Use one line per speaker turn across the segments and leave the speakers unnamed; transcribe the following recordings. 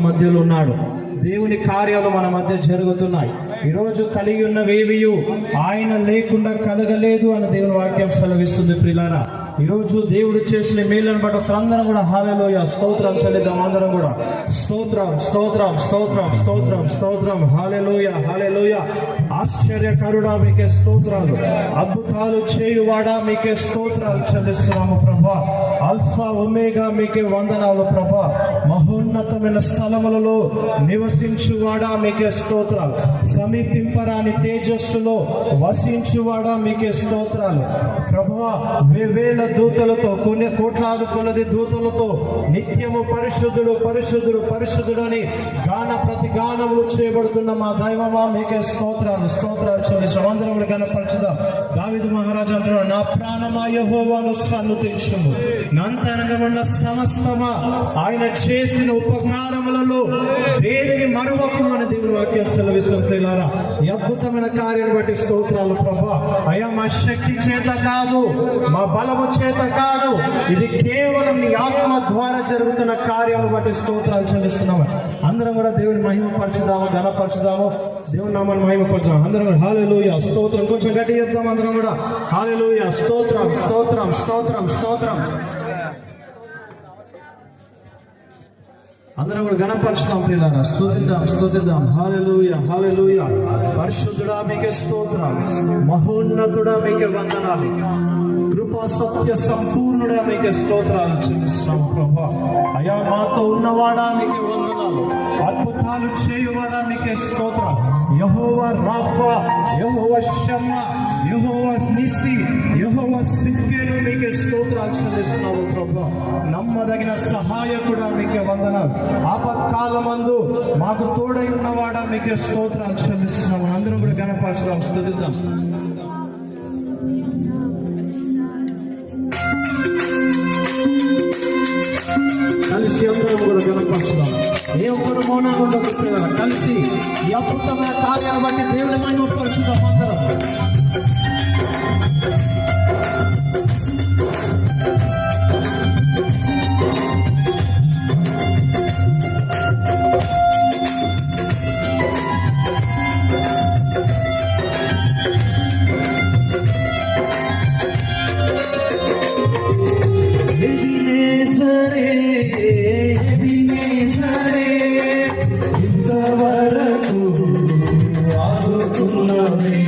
మధ్యలో ఉన్నాడు. దేవుని కార్యాలు మన మధ్య జరుగుతున్నాయి. ఈరోజు కలిగి ఉన్నవేవియు ఆయన లేకుండా కలగలేదు అని దేవుని వాక్యం సెలవిస్తుంది. ప్రియులారా, ఈరోజు దేవుడు చేసిన మేలను బట్టి ఒకసారి అందరం కూడా హల్లెలూయా స్తోత్రం చెల్లిద్దాం. అందరం కూడా స్తోత్రం స్తోత్రం స్తోత్రం స్తోత్రం స్తోత్రం హల్లెలూయా హల్లెలూయా. ఆశ్చర్యకరుడా మీకే స్తోత్రాలు, అద్భుతాలు చేయువాడా మీకే స్తోత్రాలు చెల్లిస్తున్నాము ప్రభా. ఆల్ఫా ఒమేగా మీకే వందనాలు ప్రభా. మహోన్నతమైన స్థలములలో నివసించువాడా మీకే స్తోత్రాలు. సమీపింపరాని తేజస్సులో వసించువాడా మీకే స్తోత్రాలు ప్రభా. వేవేల దూతలతో, కొన్ని కోట్లాది కొలది దూతలతో నిత్యము పరిశుద్ధుడు పరిశుద్ధుడు పరిశుద్ధుడు అని గాన ప్రతి గానములు చేయబడుతున్న మా దైవమా మీకే స్తోత్రాలు స్తోత్రాలు చెల్లిస్తాం. అందరం కూడా గణపరచుదాం. దావీదు మహారాజు అంటున్నాడు, నా ప్రాణమా యెహోవాను సన్నుతించుము, నంతనగమున్న సమస్తమా ఆయన చేసిన ఉపకారములలో దేనిని మరువకు అని దేవుని వాక్యం సెలవిస్తుంది. ఈ అద్భుతమైన కార్యాన్ని బట్టి స్తోత్రాలు ప్రభా. అయ్యా, మా శక్తి చేత కాదు, మా బలము చేత కాదు, ఇది కేవలం నీ ఆత్మ ద్వారా జరుగుతున్న కార్యాలను బట్టి స్తోత్రాలు చెల్లిస్తున్నాము. అందరం కూడా దేవుని మహిమపరచుదాము, ఘనపరచుదాము, దేవుని నామాన్ని మహిమపరచుదాం. అందరం కూడా హల్లెలూయా స్తోత్రం. కొంచెం గట్టి చెప్తాం అందరం కూడా హల్లెలూయా స్తోత్రం స్తోత్రం స్తోత్రం స్తోత్రం. అందరం కూడా గణపరచుదాం ప్రియులారా, స్తుతిద్దాం స్తుతిద్దాం. హల్లెలూయా హల్లెలూయా. పరిశుద్ధుడా మీకే స్తోత్రాలు, మహోన్నతుడా మీకే వందనాలు, కృపా సత్య సంపూర్ణుడా మీకే స్తోత్రాలు చెల్లిస్తున్నాం ప్రభా. అయా, మాతో ఉన్నవాడా మీకే వందనాలు, అద్భుతాలు చేయువాడా మీకే స్తోత్రాలు. యెహోవా రాఫా, యెహోవా షమ్మా, యెహోవా నిసి, యెహోవా సిద్కేలు మీకే స్తోత్రాలు చెల్లిస్తున్నాము ప్రభా. నమ్మదగిన సహాయకుడా మీకే వందనాలు, ఆపత్కాలమందు మాకు తోడై ఉన్నవాడా మీకే స్తోత్రాలు చెల్లిస్తున్నాము. అందరం కూడా గణపరచుదాం, స్తుతిద్దాం. కలిసి అందరం కూడా గణపరచుదాం. ఏ ఒక్కరు మౌనంగా ఉండకపోయినా కలిసి ఈ అద్భుతమైన కార్యాన్ని బట్టి దేవుని మహిమపరచుదాం అందరం. ఇంతవరకు ఆదుకున్నవే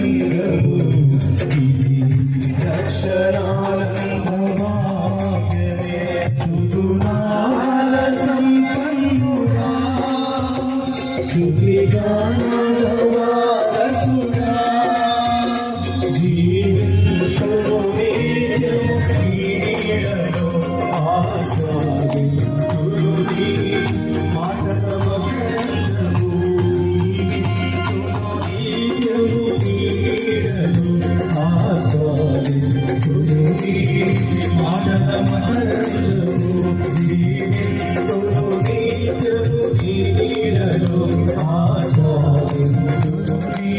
సంగము ఇది రక్షణానంద భాగ్యమే సుగుణాల సంపన్నుడా స్తుతిగానాల వారసుడా జీవింతును నిత్యము నీ నీడలో ఆస్వాదింతును నీ మాటల మకరందము జీవింతును నిత్యము నీ నీడలో ఆస్వాదింతును నీ మాటల మకరందము జీవింతును నిత్యము నీ నీడలో ఆస్వాదింతును నీ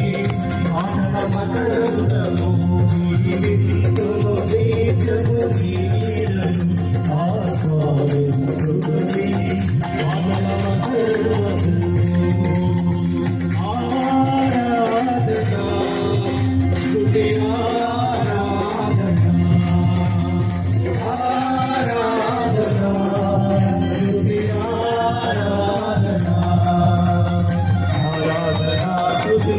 మాటల మకరందము జీవింతును నిత్యము నీ నీడలో ఆస్వాదింతును నీ మాటల మకరందము ఆరాధన స్తుతి ఆరాధన ఆరాధన స్తుతి ఆరాధన ఆరాధన స్తుతి